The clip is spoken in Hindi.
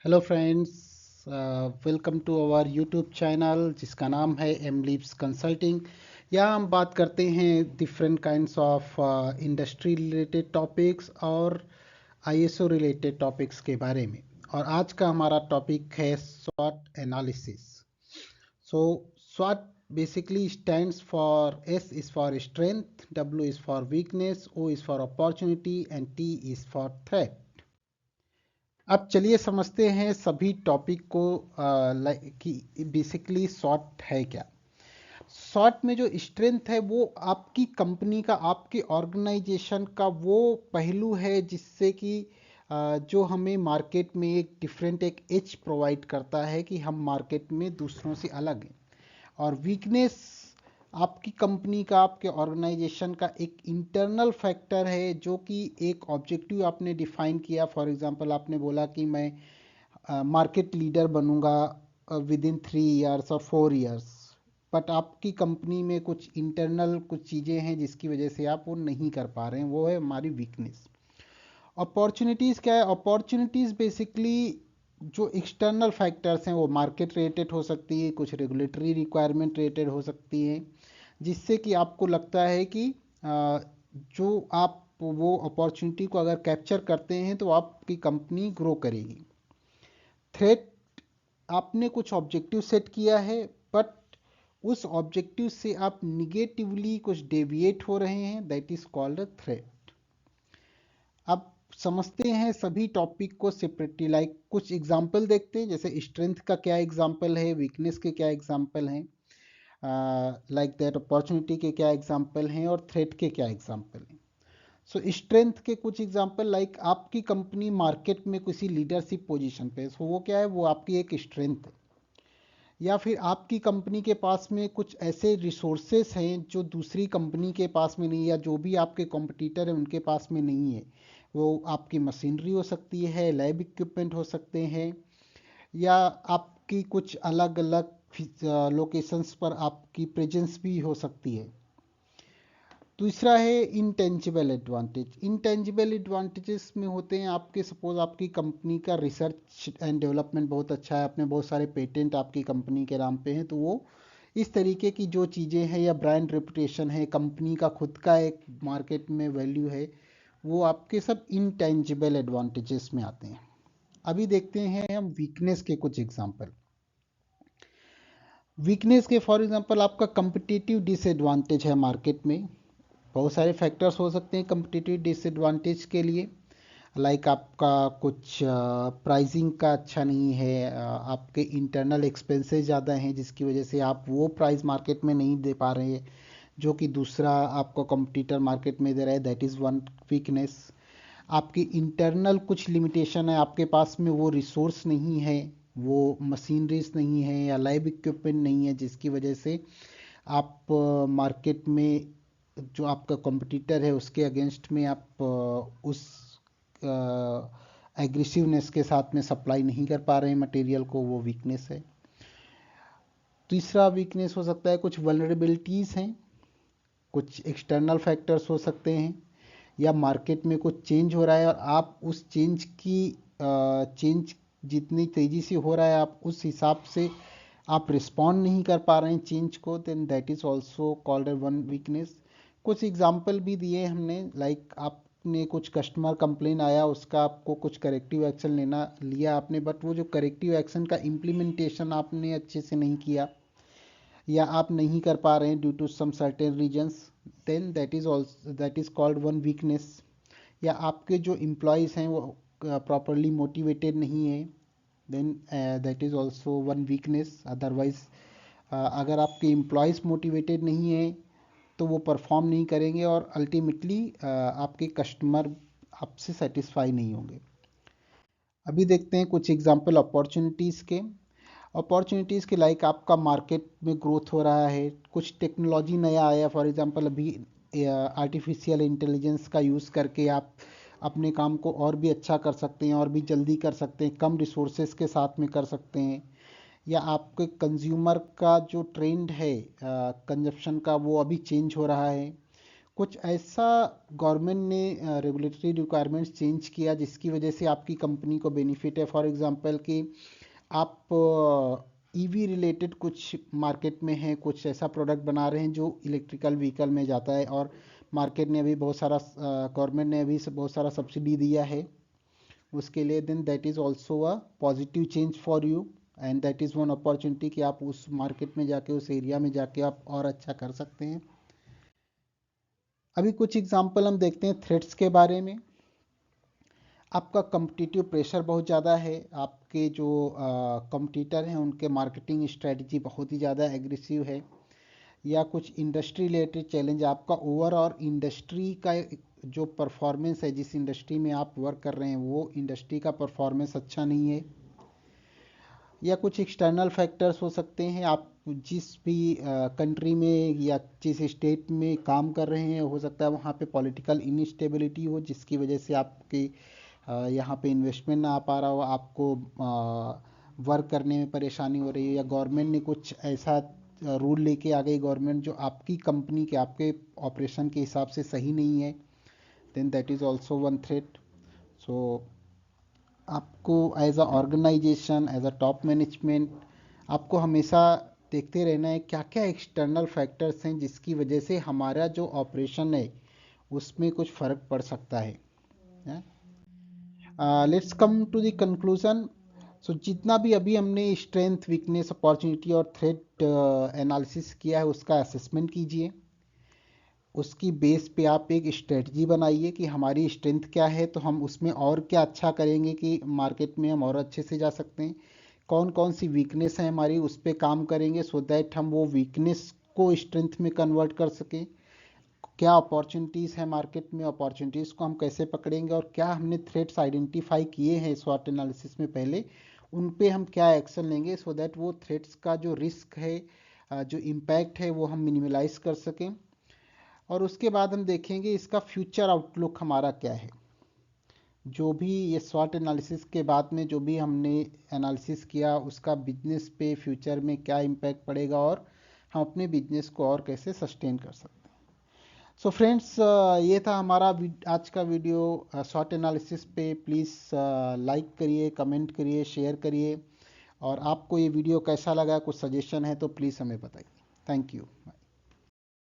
Hello friends, welcome to our YouTube channel जिसका नाम है एम लीव्स कंसल्टिंग। यहाँ हम बात करते हैं different kinds of industry related topics और आईएसओ रिलेटेड टॉपिक्स के बारे में। और आज का हमारा टॉपिक है स्वॉट analysis. So स्वॉट basically stands for S is for strength, W is for weakness, O is for opportunity and T is for threat। अब चलिए समझते हैं सभी टॉपिक को कि बेसिकली शॉर्ट है क्या। शॉर्ट में जो स्ट्रेंथ है वो आपकी कंपनी का, आपके ऑर्गेनाइजेशन का वो पहलू है जिससे कि जो हमें मार्केट में एक डिफरेंट एक एज प्रोवाइड करता है कि हम मार्केट में दूसरों से अलग हैं। और वीकनेस आपकी कंपनी का, आपके ऑर्गेनाइजेशन का एक इंटरनल फैक्टर है जो कि एक ऑब्जेक्टिव आपने डिफाइन किया। फॉर एग्जांपल आपने बोला कि मैं मार्केट लीडर बनूंगा विद इन 3 इयर्स और 4 इयर्स, बट आपकी कंपनी में कुछ इंटरनल कुछ चीज़ें हैं जिसकी वजह से आप वो नहीं कर पा रहे हैं, वो है हमारी वीकनेस। अपॉर्चुनिटीज़ क्या है? अपॉर्चुनिटीज़ बेसिकली जो एक्सटर्नल फैक्टर्स हैं वो मार्केट रिलेटेड हो सकती है, कुछ रेगुलेटरी रिक्वायरमेंट रिलेटेड हो सकती है, जिससे कि आपको लगता है कि जो आप वो अपॉर्चुनिटी को अगर कैप्चर करते हैं तो आपकी कंपनी ग्रो करेगी। थ्रेट, आपने कुछ ऑब्जेक्टिव सेट किया है बट उस ऑब्जेक्टिव से आप निगेटिवली कुछ डेविएट हो रहे हैं, that is called a threat. अब समझते हैं सभी टॉपिक को सेपरेटली, लाइक कुछ एग्जांपल देखते हैं, जैसे स्ट्रेंथ का क्या एग्जांपल है, वीकनेस के क्या एग्जांपल हैं, लाइक दैट अपॉर्चुनिटी के क्या एग्जांपल हैं और थ्रेट के क्या एग्जांपल हैं। सो स्ट्रेंथ के कुछ एग्जांपल, लाइक आपकी कंपनी मार्केट में किसी लीडरशिप पोजीशन पे, सो वो क्या है, वो आपकी एक स्ट्रेंथ है। या फिर आपकी कंपनी के पास में कुछ ऐसे रिसोर्सेस हैं जो दूसरी कंपनी के पास में नहीं, या जो भी आपके कॉम्पिटिटर हैं उनके पास में नहीं है। वो आपकी मशीनरी हो सकती है, लैब इक्विपमेंट हो सकते हैं, या आपकी कुछ अलग अलग लोकेशंस पर आपकी प्रेजेंस भी हो सकती है। दूसरा है इंटेंजिबल एडवांटेज। इंटेंजिबल एडवांटेजेस में होते हैं आपके, सपोज आपकी कंपनी का रिसर्च एंड डेवलपमेंट बहुत अच्छा है, आपने बहुत सारे पेटेंट आपकी कंपनी के नाम पे हैं, तो वो इस तरीके की जो चीज़ें हैं, या ब्रांड रेपुटेशन है, कंपनी का खुद का एक मार्केट में वैल्यू है, वो आपके सब इंटेंजिबल एडवांटेजेस में आते हैं। अभी देखते हैं हम वीकनेस के कुछ एग्जांपल। वीकनेस के फॉर एग्जांपल आपका कंपिटिटिव डिसएडवांटेज है मार्केट में। बहुत सारे फैक्टर्स हो सकते हैं कंपिटिटिव डिसएडवांटेज के लिए, लाइक आपका कुछ प्राइसिंग का अच्छा नहीं है, आपके इंटरनल एक्सपेंसेस ज़्यादा हैं जिसकी वजह से आप वो प्राइस मार्केट में नहीं दे पा रहे हैं जो कि दूसरा आपका कंपटीटर मार्केट में दे रहा है, दैट इज़ वन वीकनेस। आपकी इंटरनल कुछ लिमिटेशन है, आपके पास में वो रिसोर्स नहीं है, वो मशीनरीज नहीं है या लैब इक्विपमेंट नहीं है, जिसकी वजह से आप मार्केट में जो आपका कंपटीटर है उसके अगेंस्ट में आप उस एग्रेसिवनेस के साथ में सप्लाई नहीं कर पा रहे हैं मटेरियल को, वो वीकनेस है। तीसरा वीकनेस हो सकता है कुछ वल्नरेबिलिटीज़ हैं, कुछ एक्सटर्नल फैक्टर्स हो सकते हैं, या मार्केट में कुछ चेंज हो रहा है और आप उस चेंज की चेंज जितनी तेज़ी से हो रहा है आप उस हिसाब से आप रिस्पॉन्ड नहीं कर पा रहे हैं चेंज को, then that is also called a one weakness. कुछ एग्जांपल भी दिए हमने, लाइक आपने कुछ कस्टमर कंप्लेन आया, उसका आपको कुछ करेक्टिव एक्शन लेना लिया आपने, बट वो जो करेक्टिव एक्शन का इम्प्लीमेंटेशन आपने अच्छे से नहीं किया, या आप नहीं कर पा रहे हैं due to some certain reasons, then that is called one weakness. या आपके जो एम्प्लॉयज़ हैं वो प्रॉपरली मोटिवेटेड नहीं है, then that is also one weakness. Otherwise अगर आपके एम्प्लॉयज़ मोटिवेटेड नहीं है तो वो परफॉर्म नहीं करेंगे और अल्टीमेटली आपके कस्टमर आपसे सेटिस्फाई नहीं होंगे। अभी देखते हैं कुछ एग्जांपल अपॉर्चुनिटीज़ के। अपॉर्चुनिटीज़ के लाइक आपका मार्केट में ग्रोथ हो रहा है, कुछ टेक्नोलॉजी नया आया, फॉर एग्जांपल अभी आर्टिफिशियल इंटेलिजेंस का यूज़ करके आप अपने काम को और भी अच्छा कर सकते हैं और भी जल्दी कर सकते हैं, कम रिसोर्सेज के साथ में कर सकते हैं। या आपके कंज्यूमर का जो ट्रेंड है कंजप्शन का, वो अभी चेंज हो रहा है। कुछ ऐसा गवर्नमेंट ने रेगुलेटरी रिक्वायरमेंट्स चेंज किया जिसकी वजह से आपकी कंपनी को बेनिफिट है। फॉर एग्जांपल कि आप ईवी रिलेटेड कुछ मार्केट में हैं, कुछ ऐसा प्रोडक्ट बना रहे हैं जो इलेक्ट्रिकल व्हीकल में जाता है, और मार्केट ने अभी बहुत सारा गवर्नमेंट ने अभी बहुत सारा सब्सिडी दिया है उसके लिए, then that is also a positive change for you, and that is one opportunity कि आप उस मार्केट में जाके, उस एरिया में जाके आप और अच्छा कर सकते हैं। अभी कुछ एग्जांपल हम देखते हैं थ्रेट्स के बारे में। आपका कम्पिटिटिव प्रेशर बहुत ज़्यादा है, आपके जो कम्पिटिटर हैं उनके मार्केटिंग स्ट्रेटजी बहुत ही ज़्यादा एग्रेसिव है, या कुछ इंडस्ट्री रिलेटेड चैलेंज, आपका ओवरऑल इंडस्ट्री का जो परफॉर्मेंस है, जिस इंडस्ट्री में आप वर्क कर रहे हैं वो इंडस्ट्री का परफॉर्मेंस अच्छा नहीं है, या कुछ एक्सटर्नल फैक्टर्स हो सकते हैं। आप जिस भी कंट्री में या जिस स्टेट में काम कर रहे हैं, हो सकता है वहाँ पे पॉलिटिकल इनस्टेबिलिटी हो जिसकी वजह से आपके यहाँ पे इन्वेस्टमेंट ना आ पा रहा हो, आपको वर्क करने में परेशानी हो रही है, या गवर्नमेंट ने कुछ ऐसा रूल लेके आ गई गवर्नमेंट जो आपकी कंपनी के, आपके ऑपरेशन के हिसाब से सही नहीं है, then that is also one threat. So आपको as a organization, as a top management, आपको हमेशा देखते रहना है क्या क्या एक्सटर्नल फैक्टर्स हैं जिसकी वजह से हमारा जो ऑपरेशन है उसमें कुछ फ़र्क पड़ सकता है। Let's come to the conclusion. So जितना भी अभी हमने स्ट्रेंथ, वीकनेस, अपॉर्चुनिटी और थ्रेट एनालिसिस किया है उसका असेसमेंट कीजिए। उसकी बेस पे आप एक स्ट्रेटजी बनाइए कि हमारी स्ट्रेंथ क्या है, तो हम उसमें और क्या अच्छा करेंगे कि मार्केट में हम और अच्छे से जा सकते हैं। कौन कौन सी वीकनेस है हमारी, उस पर काम करेंगे सो दैट हम वो वीकनेस को स्ट्रेंथ में कन्वर्ट कर सकें। क्या अपॉर्चुनिटीज़ है मार्केट में, अपॉर्चुनिटीज़ को हम कैसे पकड़ेंगे, और क्या हमने थ्रेट्स आइडेंटिफाई किए हैं स्वॉट एनालिसिस में पहले, उन पे हम क्या एक्शन लेंगे सो दैट वो थ्रेट्स का जो रिस्क है, जो इम्पैक्ट है, वो हम मिनिमलाइज कर सकें। और उसके बाद हम देखेंगे इसका फ्यूचर आउटलुक हमारा क्या है। जो भी ये स्वॉट एनालिसिस के बाद में जो भी हमने एनालिसिस किया उसका बिजनेस पे फ्यूचर में क्या इम्पैक्ट पड़ेगा, और हम अपने बिजनेस को और कैसे सस्टेन कर सकते हैं। सो फ्रेंड्स, ये था हमारा आज का वीडियो स्वॉट एनालिसिस पे। प्लीज़ लाइक करिए, कमेंट करिए, शेयर करिए, और आपको ये वीडियो कैसा लगा, कुछ सजेशन है तो प्लीज़ हमें बताइए। Thank you.